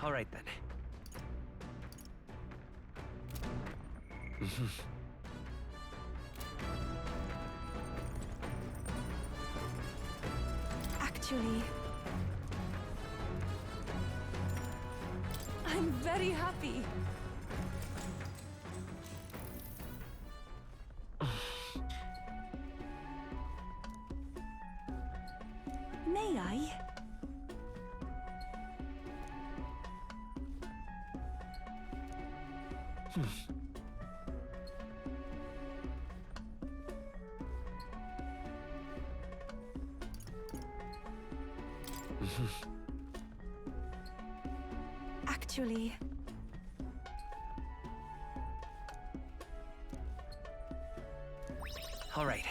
All right then. Actually, I'm very happy. May I? Actually, all right.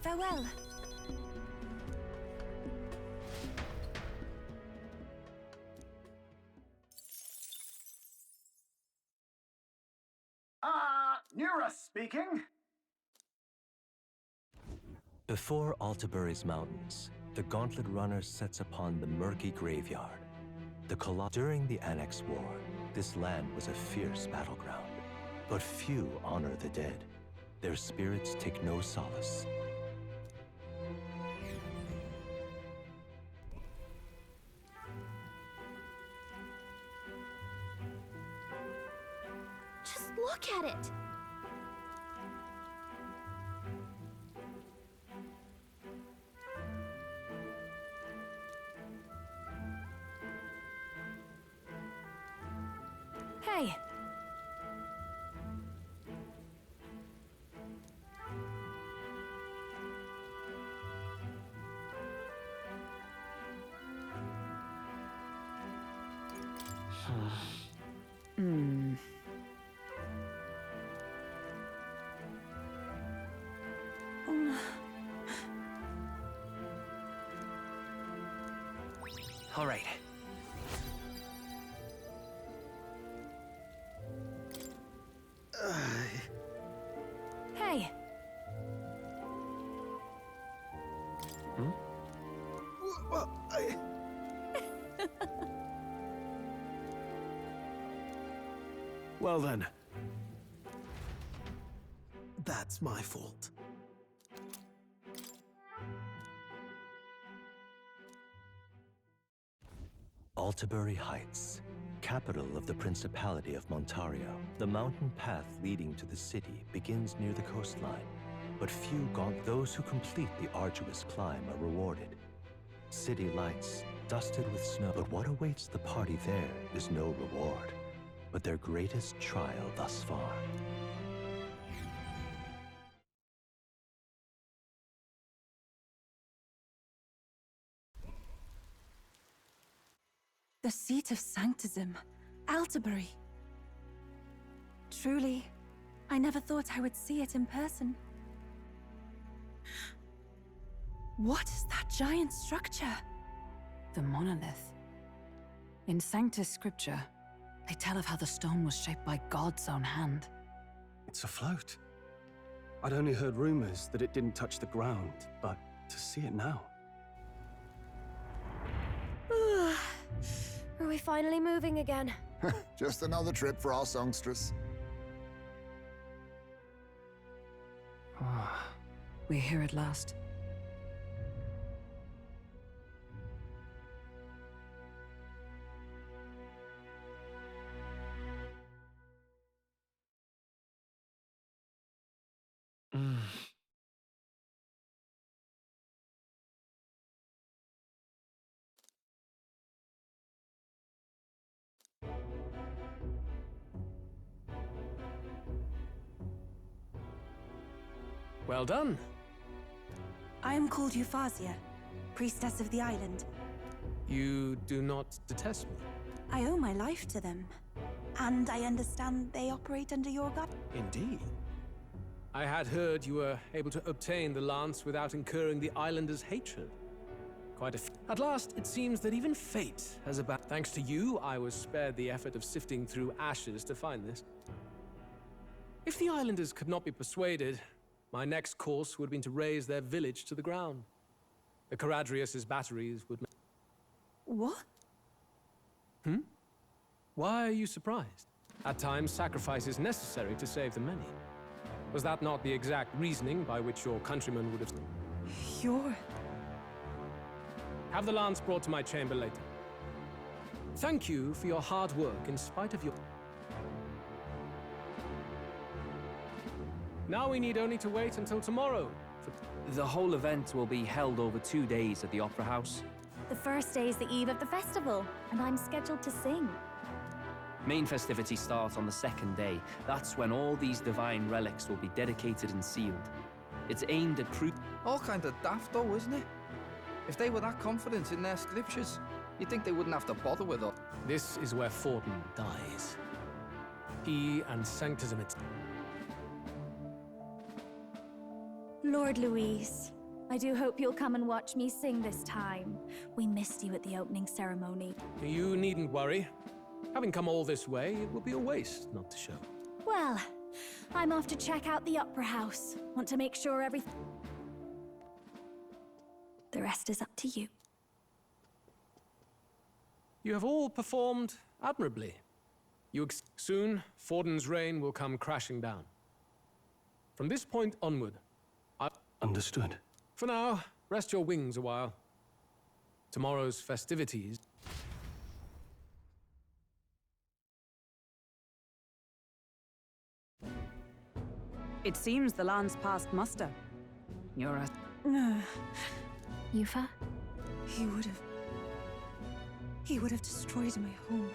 farewell. Nura speaking. Before Altabury's mountains, the Gauntlet Runner sets upon the murky graveyard. During the Annex War, this land was a fierce battleground. But few honor the dead. Their spirits take no solace. Just look at it! Hey! All right. Hey! Well, well then. That's my fault. Altabury Heights, capital of the Principality of Montario. The mountain path leading to the city begins near the coastline, but those who complete the arduous climb are rewarded. City lights, dusted with snow, but what awaits the party there is no reward, but their greatest trial thus far. The seat of sanctism, Altabury. Truly, I never thought I would see it in person. What is that giant structure? The monolith. In Sanctus Scripture, they tell of how the stone was shaped by God's own hand. It's afloat. I'd only heard rumors that it didn't touch the ground, but to see it now. Are we finally moving again? Just another trip for our songstress. We're here at last. Well done. I am called Euphrasia, priestess of the island. You do not detest me? I owe my life to them. And I understand they operate under your guidance. Indeed. I had heard you were able to obtain the lance without incurring the islanders' hatred. At last, it seems that even fate has abandoned. Thanks to you, I was spared the effort of sifting through ashes to find this. If the islanders could not be persuaded, my next course would have been to raise their village to the ground. The Caradrius's batteries would... What? Why are you surprised? At times, sacrifice is necessary to save the many. Was that not the exact reasoning by which your countrymen would have... You're... Have the lance brought to my chamber later. Thank you for your hard work in spite of your... Now we need only to wait until tomorrow. The whole event will be held over 2 days at the Opera House. The first day is the eve of the festival, and I'm scheduled to sing. Main festivities start on the second day. That's when all these divine relics will be dedicated and sealed. It's aimed at All kind of daft though, isn't it? If they were that confident in their scriptures, you'd think they wouldn't have to bother with it. This is where Forden dies. He and Sanctism... Lord Louise, I do hope you'll come and watch me sing this time. We missed you at the opening ceremony. You needn't worry. Having come all this way, it will be a waste not to show. Well, I'm off to check out the Opera House. Want to make sure everything... The rest is up to you. You have all performed admirably. Soon, Forden's reign will come crashing down. From this point onward, Understood. For now, rest your wings a while. Tomorrow's festivities... It seems the land's past muster. You're a... Yufa? He would have destroyed my home.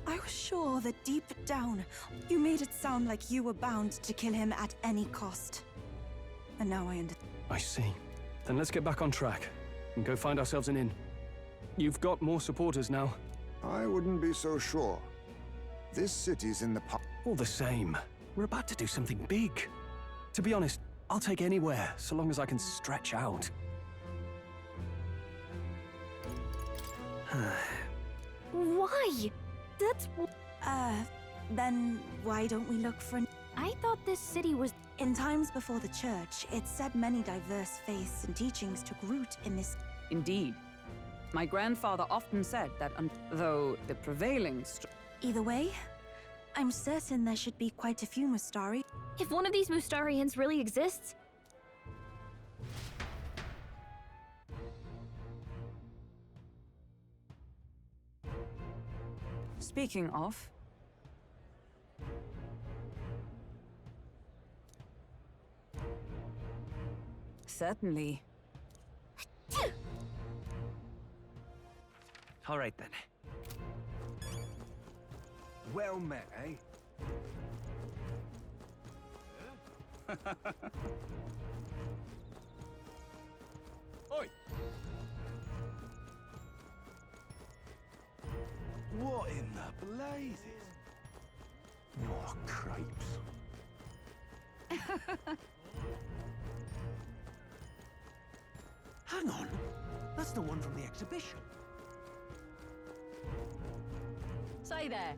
I was sure that deep down, you made it sound like you were bound to kill him at any cost. And now I understand. I see. Then let's get back on track and go find ourselves an inn. You've got more supporters now. I wouldn't be so sure. This city's in the All the same, we're about to do something big. To be honest, I'll take anywhere, so long as I can stretch out. Why? That's... Then why don't we look for... I thought this city was... In times before the church, it said many diverse faiths and teachings took root in this... Indeed. My grandfather often said that though the prevailing... Either way, I'm certain there should be quite a few Mustari. If one of these Mustarians really exists... Speaking of... Certainly. All right then. Well met, eh? Oi! What in the blazes? More cripes. Hang on. That's the one from the exhibition. Say there.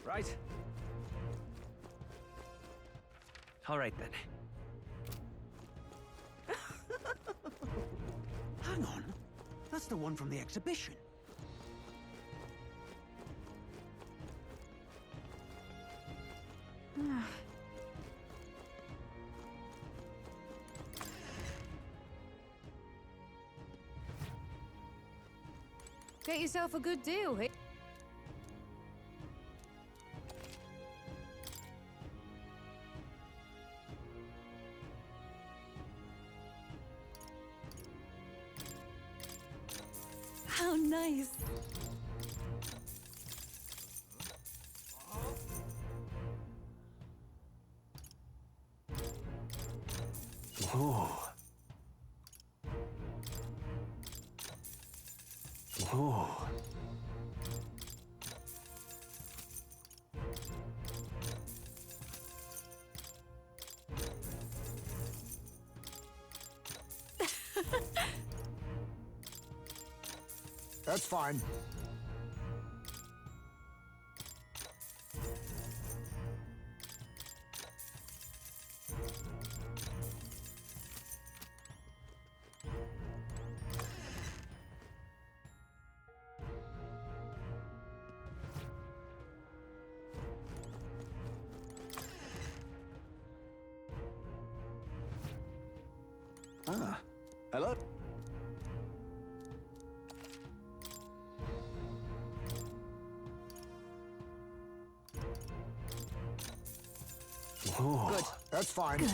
Right. All right then. Hang on. That's the one from the exhibition. Get yourself a good deal here. How nice. Oh. Oh. That's fine. Ah, hello. Whoa. Good. That's fine. Good.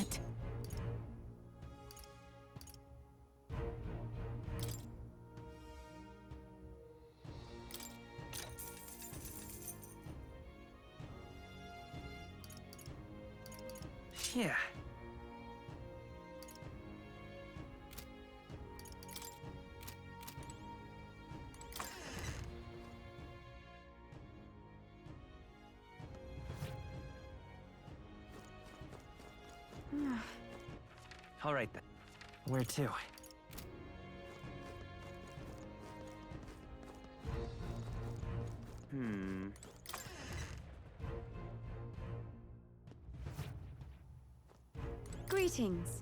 Yeah. All right then. Where to? Greetings.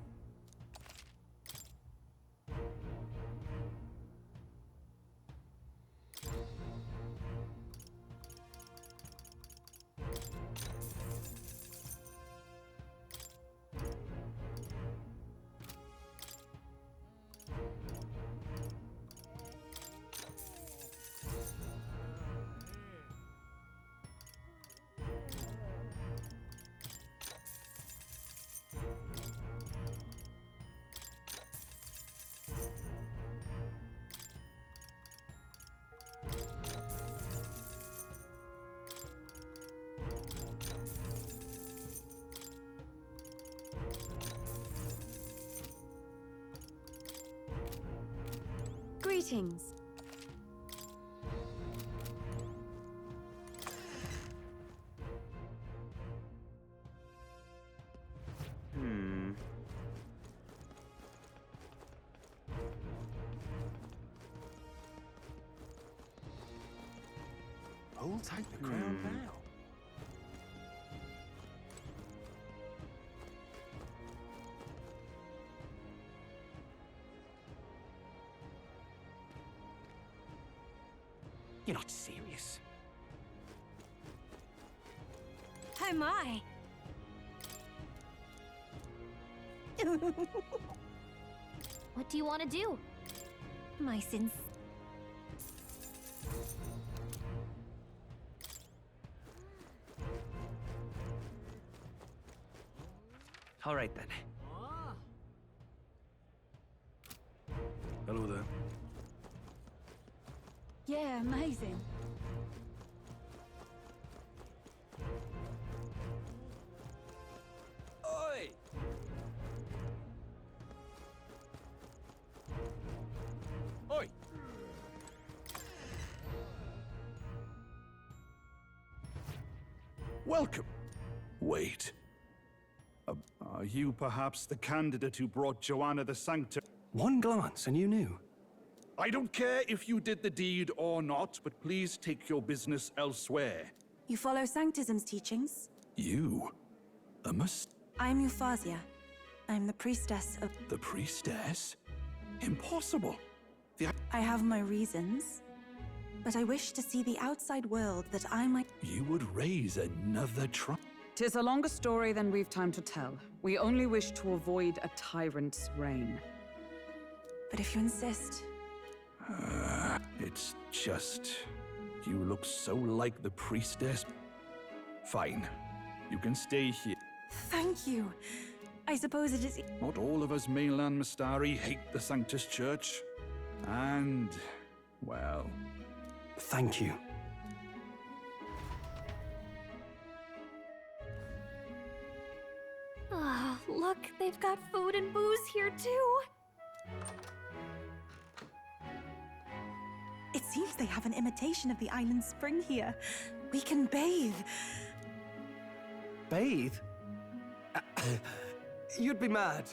Greetings. Who'll take the crown now? You're not serious. Oh my. What do you want to do? My sins. All right then. Hello there. Yeah, amazing. Oi! Oi! Welcome. Wait. Are you perhaps the candidate who brought Joanna the Sanctum? One glance and you knew. I don't care if you did the deed or not, but please take your business elsewhere. You follow Sanctism's teachings? You? I'm Euphrasia. I'm the priestess of... The priestess? Impossible. I have my reasons, but I wish to see the outside world that I might... You would raise another trial. 'Tis a longer story than we've time to tell. We only wish to avoid a tyrant's reign. But if you insist... It's just... You look so like the priestess. Fine. You can stay here. Thank you. I suppose it is... Not all of us mainland Mystari hate the Sanctus Church. And... well... Thank you. Ah, look, they've got food and booze here too. It seems they have an imitation of the island spring here. We can bathe. Bathe? You'd be mad.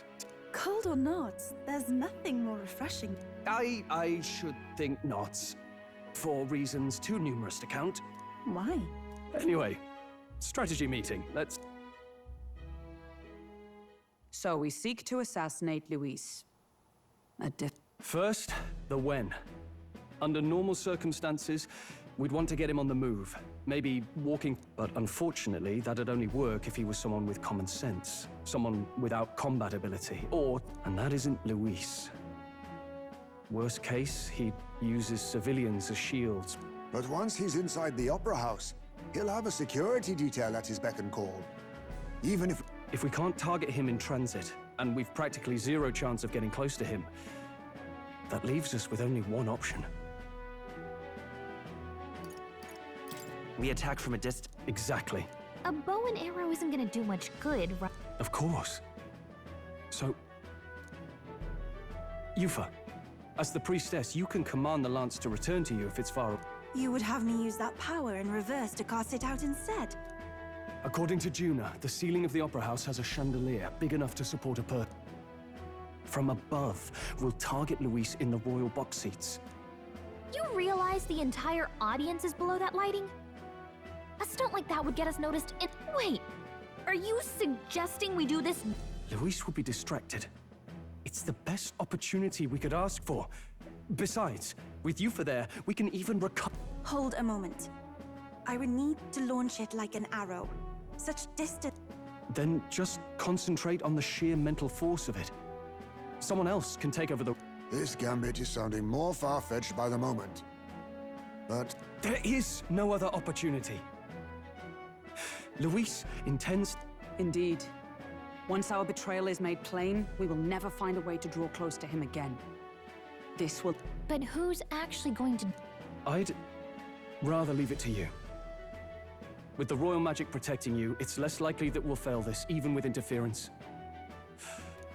Cold or not, there's nothing more refreshing. I should think not. For reasons too numerous to count. Why? Anyway, strategy meeting. Let's... So we seek to assassinate Luis. First, the when. Under normal circumstances, we'd want to get him on the move. Maybe walking, but unfortunately, that'd only work if he was someone with common sense. Someone without combat ability. And that isn't Luis. Worst case, he'd use his civilians as shields. But once he's inside the Opera House, he'll have a security detail at his beck and call. Even if... If we can't target him in transit, and we've practically zero chance of getting close to him, that leaves us with only one option. We attack from a distance. Exactly. A bow and arrow isn't gonna do much good, right? Of course. So... Yufa, as the priestess, you can command the lance to return to you if it's far... You would have me use that power in reverse to cast it out instead. According to Juna, the ceiling of the Opera House has a chandelier big enough to support a person. From above, we'll target Luis in the royal box seats. You realize the entire audience is below that lighting? A stunt like that would get us noticed in... Wait, are you suggesting we do this? Luis will be distracted. It's the best opportunity we could ask for. Besides, with Yufa there, we can even recover... Hold a moment. I would need to launch it like an arrow. Such distance... Then just concentrate on the sheer mental force of it. Someone else can take over the... This gambit is sounding more far-fetched by the moment. But... There is no other opportunity. Luis intends... Indeed. Once our betrayal is made plain, we will never find a way to draw close to him again. This will... But who's actually going to... I'd rather leave it to you. With the royal magic protecting you, it's less likely that we'll fail this, even with interference.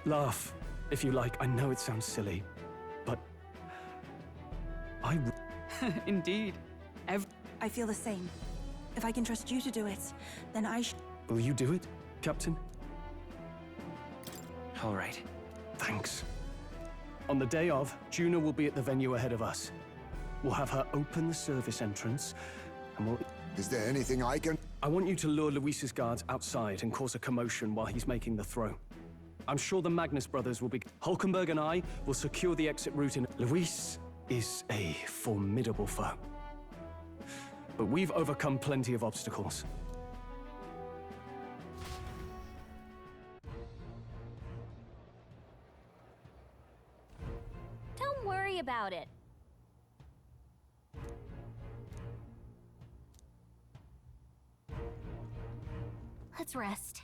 Laugh, if you like. I know it sounds silly, but... Indeed. I feel the same. If I can trust you to do it, then I Will you do it, Captain? All right. Thanks. On the day of, Juna will be at the venue ahead of us. We'll have her open the service entrance, and we'll... Is there anything I can... I want you to lure Luis's guards outside and cause a commotion while he's making the throw. I'm sure the Magnus brothers will be... Hulkenberg and I will secure the exit route in... Luis is a formidable foe. But we've overcome plenty of obstacles. Don't worry about it. Let's rest.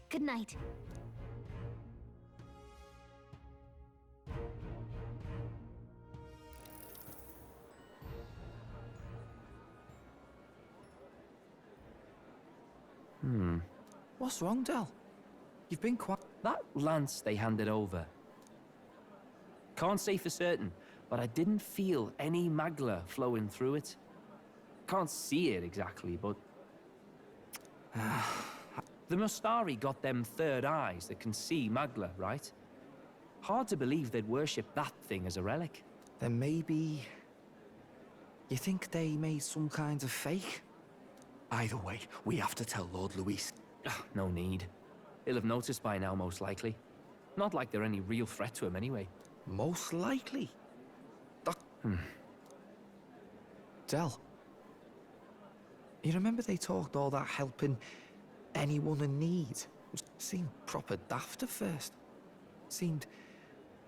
Good night. What's wrong, Del? You've been quiet. That lance they handed over. Can't say for certain, but I didn't feel any magla flowing through it. Can't see it exactly, but... The Mustari got them third eyes that can see magla, right? Hard to believe they'd worship that thing as a relic. Then maybe... You think they made some kind of fake? Either way, we have to tell Lord Luis. No need. He'll have noticed by now, most likely. Not like they're any real threat to him anyway. Most likely? Del, you remember they talked all that helping anyone in need? Seemed proper daft at first. Seemed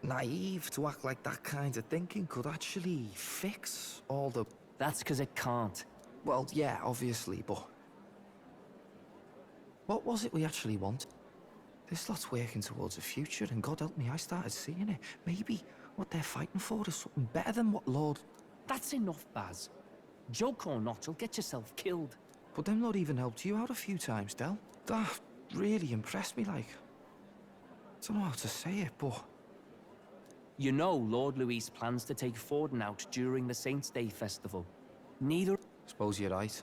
naive to act like that kind of thinking could actually fix all the... That's because it can't. Well, yeah, obviously, but... What was it we actually want? This lot's working towards a future, and God help me, I started seeing it. Maybe what they're fighting for is something better than what Lord... That's enough, Baz. Joke or not, you'll get yourself killed. But them Lord even helped you out a few times, Del. That really impressed me, like... I don't know how to say it, but... You know Lord Luis plans to take Forden out during the Saints' Day festival. Neither... Suppose you're right.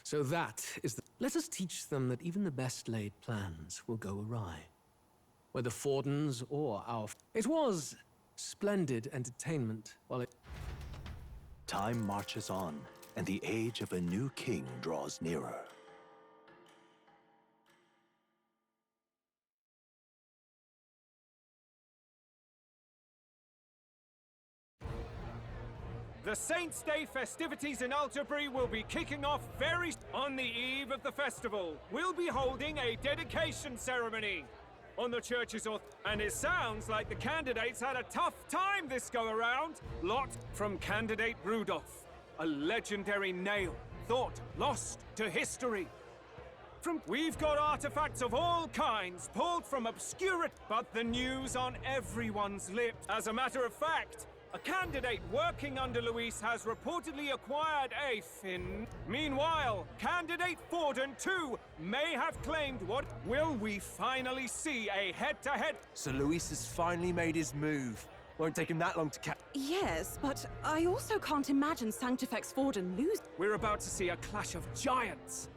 So that is the... Let us teach them that even the best laid plans will go awry. Whether Forden's or our... It was splendid entertainment while it... Time marches on, and the age of a new king draws nearer. The Saints' Day festivities in Alderbury will be kicking off very on the eve of the festival. We'll be holding a dedication ceremony on the church's and it sounds like the candidates had a tough time this go-around. Lot from candidate Rudolph, a legendary nail, thought lost to history. We've got artifacts of all kinds pulled from obscurity, but the news on everyone's lips. As a matter of fact, a candidate working under Luis has reportedly acquired a fin. Meanwhile, candidate Forden, too, may have claimed what... Will we finally see a head-to-head... So Luis has finally made his move. Won't take him that long to catch... Yes, but I also can't imagine Sanctifex Forden lose. We're about to see a clash of giants.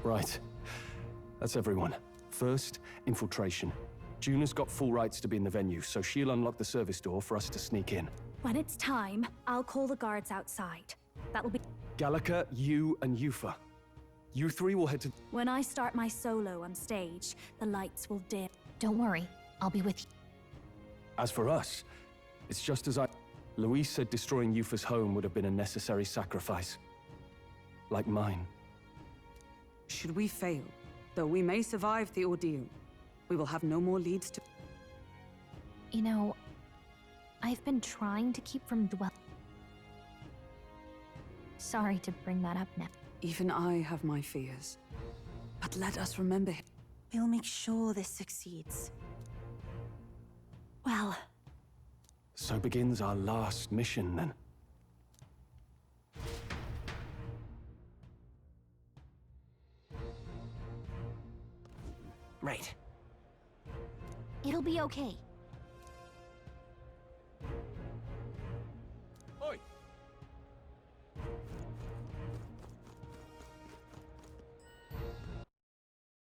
Right. That's everyone. First, infiltration. Juna's got full rights to be in the venue, so she'll unlock the service door for us to sneak in. When it's time, I'll call the guards outside. That'll be... Gallica, you, and Yufa. You three will head to... When I start my solo on stage, the lights will dim. Don't worry, I'll be with you. As for us, it's just as I... Luis said destroying Yufa's home would have been a necessary sacrifice. Like mine. Should we fail, though we may survive the ordeal, we will have no more leads to... You know, I've been trying to keep from Sorry to bring that up now. Even I have my fears. But let us remember... We'll make sure this succeeds. Well... So begins our last mission, then. Right. It'll be okay.